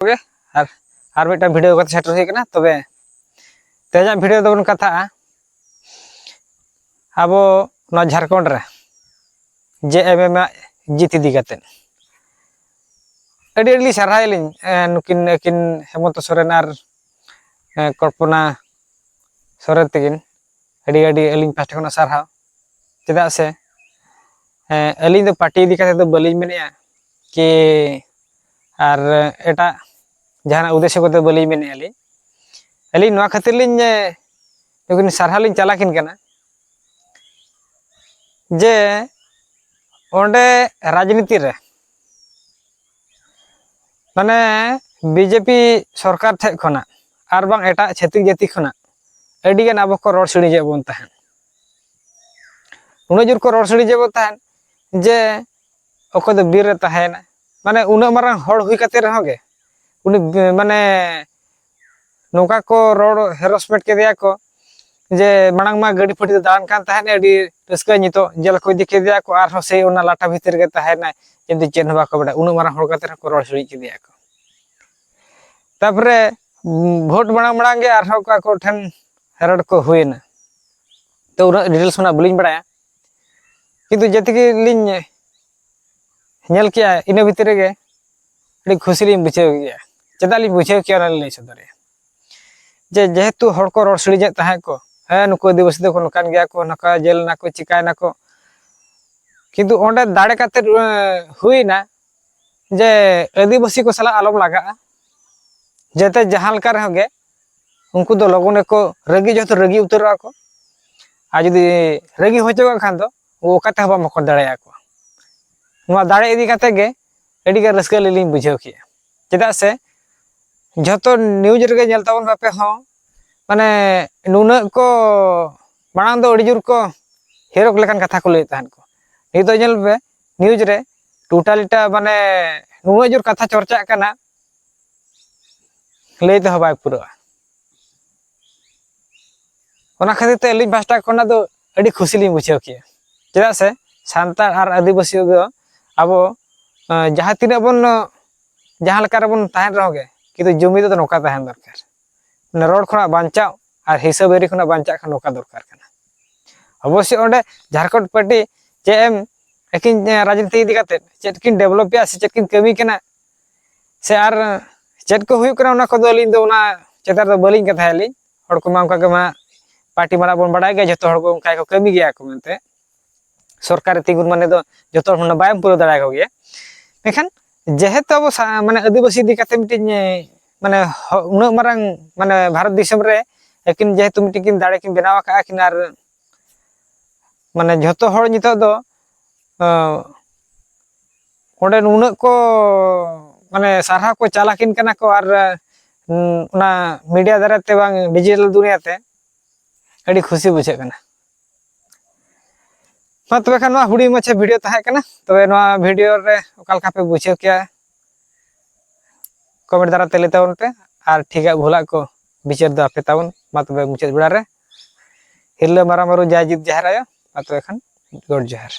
Okay और मिट्टन video को shutter हुई कना तबे तेजा वीडियो दबन कथा अब ना झारखंड रे JMM जीत इदी कते अडी अडी साराइलिन नुकिन हेमंत सोरेन और कल्पना सोरेन तकिन अडी अडी अलिन पास्ट खना सारहा चेदा से अलिन दो पार्टी इदी कते दो बलिन मेनिया कि और एटा जहां उद्देश्य को बलिन मेनिया अलिन नवा खातिर लिन नुकिन सारहा लिन चलाकिन कना जे ओंडे राजनीति रे माने बीजेपी सरकार ठे खना और बांग एटा छत्तीस जाति खना अडी गान अब को रोड सिड़ी बन तहन उन जोर को रोड सिड़ी बन तहन जे ओको दो बीर रे तहना माने उन मारंग हड़ हुई कते रहोगे उनी माने नोका को रोड हेरसमेंट के दिया को जे मांग मा गाड़ी फटी दान कान तहने अडी रस्का नितो जेल को दिखे दिया को आर से ओना लाटा भीतर के तहना जंदी चेन बाको बडा उन मारंग हड़ कते को रोड सिड़ी के दिया को तापरे भोट मांग गे आर को ठन हेरड को हुईना तो उना डिटेल्स ना बलिन बडाया किंतु जति के लिन नेल किया इन भीतर के अडी खुशी लिन बुझे गया चेदा लिन बुझे किया लई सदरे जे जेहेतु हड़ को रोड सिड़ी जे तहे को नुको आदिवासी को नकान गया को नका जेल ना को चिकाय ना को किंतु ओंडे दाड़े काते हुईना जे आदिवासी को सला आलम लगा जेते जहां लका रहोगे उनको दो लोगों को रगी जो रगी उतर को आ जदी रगी हो चुका खान दो वो काते हबा मको दाड़े को नुआ दाड़े इदी काते गे एडी के रस्का लिलिन बुझाव किया चेदा से जतो न्यूज रे नेल तावन बापे हो माने नुना को मांग दो अड़ी जोर को हेरोक लेकान कथा को लई तहन को नि तो नेल पे न्यूज रे टोटलिटा माने नुना जोर कथा चर्चा कना लई तो हबाय पूरा ओना खातिर ते अलिन पास्टा कोना दो अड़ी खुशी लिन बुझाव किया चेदा से सांतार और आदिवासी दो अब जहां तिना बन जहां लका बन तहन रहोगे किंतु जमी तो नोका तहन दरकार ने रोड खना बांचाव और हिसाबेरी खना बांचा खन नोका दरकार कना अवश्य ओंडे झारखंड पार्टी जेएम एकिन राजनीति इदी काते चेटकिन डेवलप या से चेटकिन कमी कना से आर चेट को हुई कना ओना को दो लिन दो ओना चेतार दो बलिन कथा हली हड़ को मा के मा पार्टी मारा बन बडाय गे जतो हड़ को उनका को कमी गया को मनते सरकार तिगुन माने दो जतो हण बायम पूरा दड़ा को गया मेखान जेहेतु अब माने आदिवासी दी काते मिटिन माने उन मारंग माने भारत दिसम रे एकिन जेहेतु मिटिन दाड़े किन बनावा का किन आर माने जतो हड़ नितो दो ओंडे उन को माने सारहा को चालाकिन कना को आर उना मीडिया दाराते बांग डिजिटल दुनिया ते अड़ी खुशी बुझे कना मा तबे खान मा हुडी मछे वीडियो ताहे कना तबे नवा वीडियो रे ओकाल का पे बुझे किया कमेंट दारा तेले तावन पे और ठीका भूला को विचार दा पे तावन मा तबे मुचाद बेड़ा रे हिरले मारा मारू जाजीत जहरायो मा तबे खान गॉड जहर।